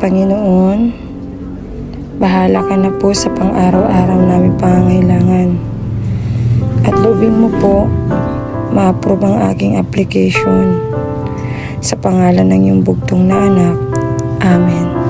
Panginoon, bahala ka na po sa pang-araw-araw naming pangangailangan. At loobin mo po, ma-approve ang aking application. Sa pangalan ng iyong bugtong na anak. Amen.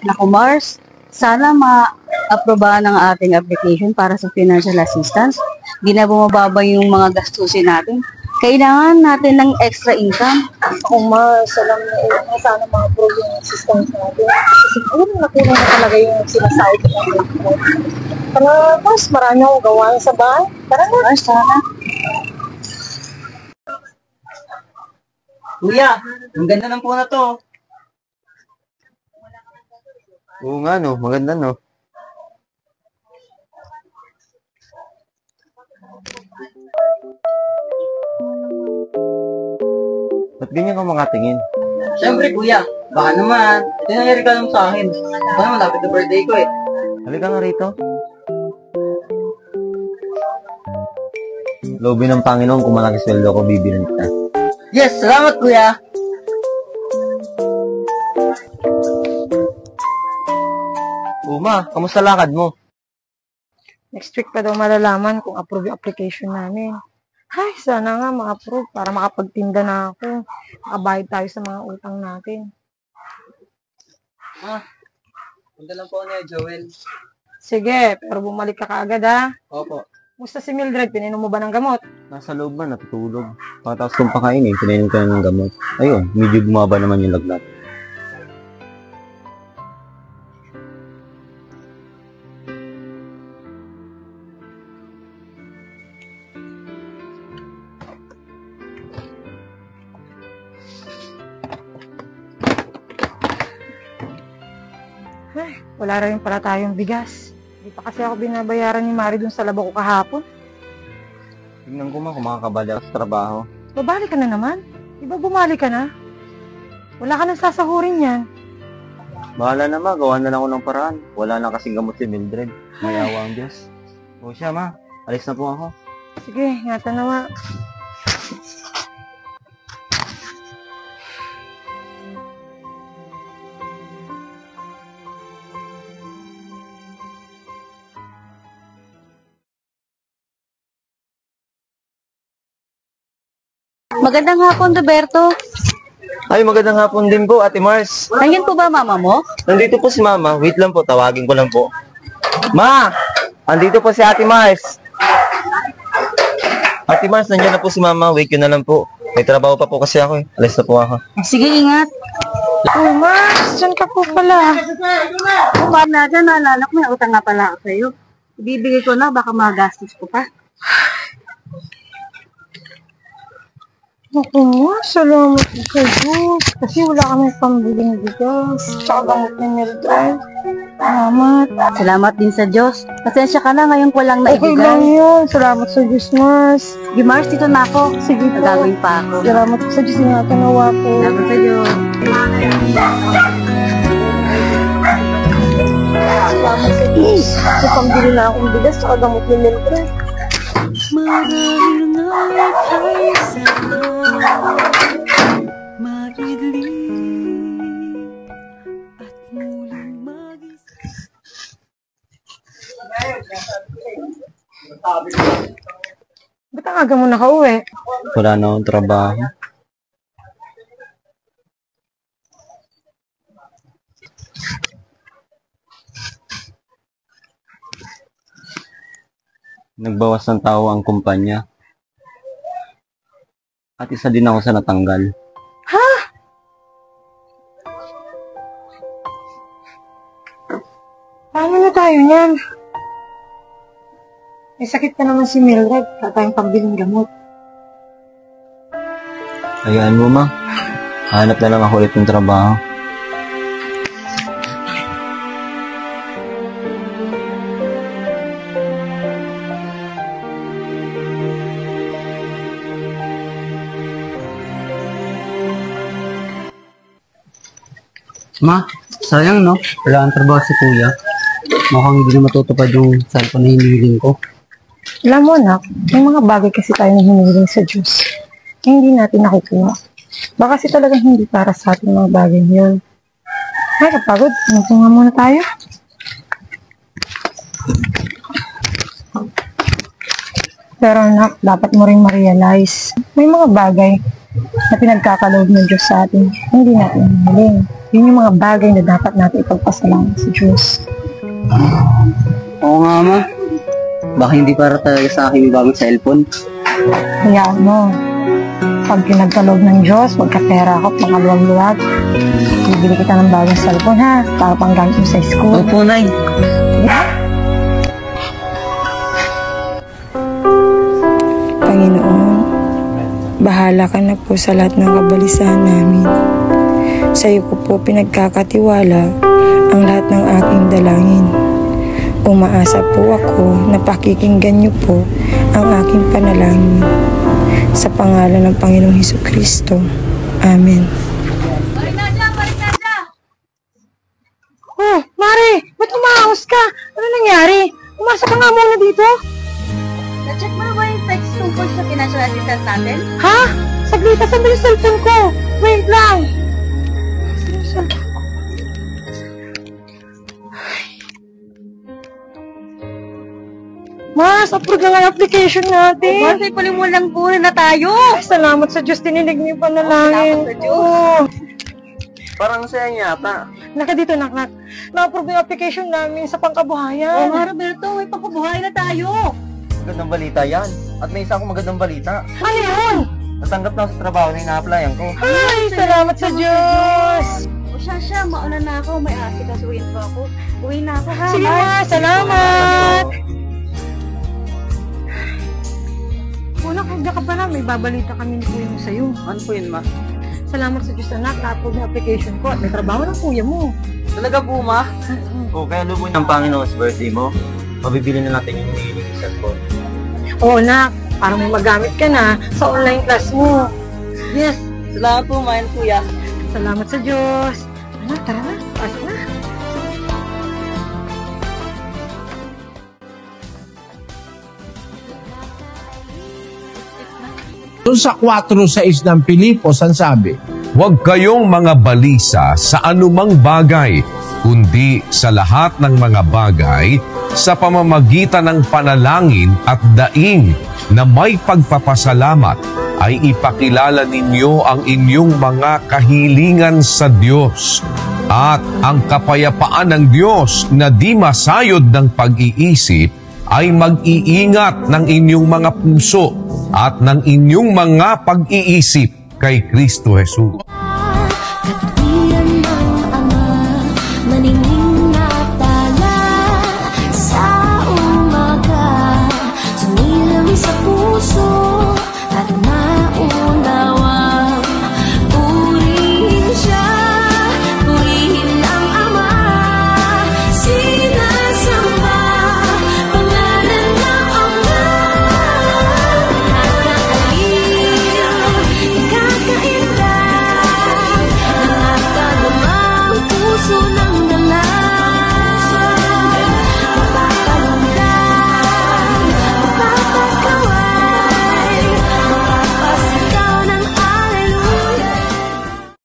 Naku Mars, sana ma-aprobahan ang ating application para sa financial assistance. Hindi na bumababa yung mga gastusin natin. Kailangan natin ng extra income. Ako Mars, alam na sana ma-approve yung assistance natin. Kasi siguro nakuha na talaga yung sinasahod ko ng ko. Para Mars, marami akong gawain sa bahay. Tara na. Mars, sana. Kuya, ang ganda ng po na to. Oo nga no, maganda no. Ba't ganyan ka makatingin? Siyempre kuya, baka naman. Ito yung nangyari ka lang sa akin. Baka naman lapit na birthday ko eh. Halika nga rito. Loobin ng Panginoon kung malaki sweldo ko, bibilin kita. Yes, salamat kuya. Uma, kamusta lakad mo? Next week pa daw malalaman kung approve yung application namin. Ay, sana nga ma-approve para makapagtinda na ako. Makabayad tayo sa mga utang natin. Punta lang po niya, Joel. Sige, pero bumalik ka kaagad ha. Opo. Musta si Mildred? Pininom mo ba ng gamot? Nasa loob ba, natutulog. Pagkatapos kong pakainin, pinainom ka na ng gamot. Ayun, medyo bumaba naman yung lagnat. Ay, wala rin pala tayong bigas. Hindi pa kasi ako binabayaran ni Mari dun sa labo ko kahapon. Tignan ko kung makakabali ako sa trabaho. Babalik ka na naman? Diba bumalik ka na? Wala ka nang sasahurin yan. Bahala na gawa na lang ako ng paraan. Wala na kasing gamot si Mildred. May awa ang Diyos. O siya alis na po ako. Sige, ingatan na ma. Magandang hapon, Roberto. Ay, magandang hapon din po, Ate Mars. Nandiyan po ba mama mo? Nandito po si Mama. Wait lang po, tawagin ko lang po. Ma! Andito po si Ate Mars. Ate Mars, nandiyan na po si Mama. Wait ko na lang po. May trabaho pa po kasi ako eh. Alis na po ako. Sige, ingat. Oh, Mars, dyan ka po pala. Kumar na dyan, naalala ko, may utang nga pala ako sa'yo. Ibibigay ko na, baka magastos ko pa. Naku ma, salamat sa Diyos. Kasi wala kami pambiling bigas. Tsaka gamot ni Mildred. Salamat. Salamat din sa Diyos. Pasensya ka na ngayon ko lang Okay lang naibigay. yun. Salamat sa Diyos, Mars. Sige, Mars, dito na ako. Sige po. Gagawin pa ako. Salamat sa Diyos. Ingatan nawa po. Salamat sa Diyos. Salamat sa Diyos. Kasi pambili na akong bigas. Tsaka gamot ni Mildred. Marahil nga't ay sana maidli at muling magising. Ba't ang aga mo nakauwi? Wala na akong trabaho. Nagbawas ng tao ang kumpanya. At isa din ako sa natanggal. Paano na tayo niyan? May sakit pa naman si Mildred. Wala tayong pambiling gamot. Hayaan mo, Ma. Hanap na lang ako ulit ng trabaho. Ma, sayang no? Wala ang trabaho si kuya. Mukhang hindi na matutupad yung cellphone na hinihiling ko. Alam mo, anak, may mga bagay kasi tayo na hinihiling sa Diyos na hindi natin nakikuha. Baka kasi talagang hindi para sa ating mga bagay yun. Ay, kapagod. Umupo nga muna tayo. Pero anak, dapat mo rin ma-realize, may mga bagay na pinagkakaloob ng Diyos sa atin, hindi natin hinihiling. Yun yung mga bagay na dapat natin ipagpasalamat sa Diyos. Oo nga, ma. Baka hindi para talaga sa akin yung bagong cellphone. Hayaan mo. Pag pinagkaloob ng Diyos, magkapera ako, makaluwag-luwag. Bibili kita ng bagong cellphone, ha? Para pang gamit mo sa school. Opo, Nay. Panginoon, bahala ka na po sa lahat ng kabalisahan namin. Sa iyo ko po pinagkakatiwala ang lahat ng aking dalangin. Umaasa po ako na pakikinggan niyo po ang aking panalangin. Sa pangalan ng Panginoong Hesukristo. Amen. Oh, Mare! Ba't umaahos ka? Ano nangyari? Umasok ka nga muna dito. Na-check mo na ba yung text tungkol sa financial assistance natin? Ha? Saglit, saan ba yung cellphone ko? Wait lang. Saan yung cellphone ko? Mas, approve na nga yung application natin. Kasi pali mo lang po na tayo. Ay, salamat sa Diyos, tininig niyo yung panalangin. Salamat sa Diyos. Oo. Parang saya niya ata. Naka dito, nak. Na-approve yung application namin sa pangkabuhayan. Oo nga, Roberto, may pagkabuhay na tayo. Magandang balita yan. At may isa akong magandang balita. Ano yun? Natanggap na ako sa trabaho na ina-applyan ko. Ay, salamat sa Diyos. O siya, mauna na ako. May asikasuhin pa ako. Uwi na ako, ha? Sige, ma. Salamat. Una, kagda ka pala. May babalita kami ni kuya mo sa'yo. Ano po yun, ma? Salamat sa Diyos, anak. Na-approve yung application ko at may trabaho ng kuya mo. Talaga po, ma? O kaya lubon ng Panginoon sa birthday mo, mabibili na natin yung hinihiling sa cellphone. Oo, nak. Para may magamit ka na sa online class mo. Yes! Salamat po, ma and kuya. Salamat sa Diyos. Anak, tara na. Pasok na. Doon sa 4:6 ng Pilipos, ang sabi, Huwag kayong mga balisa sa anumang bagay, kundi sa lahat ng mga bagay, sa pamamagitan ng panalangin at daing na may pagpapasalamat, ay ipakilala ninyo ang inyong mga kahilingan sa Diyos. At ang kapayapaan ng Diyos na di masayod ng pag-iisip, ay mag-iingat ng inyong mga puso at ng inyong mga pag-iisip kay Kristo Jesus.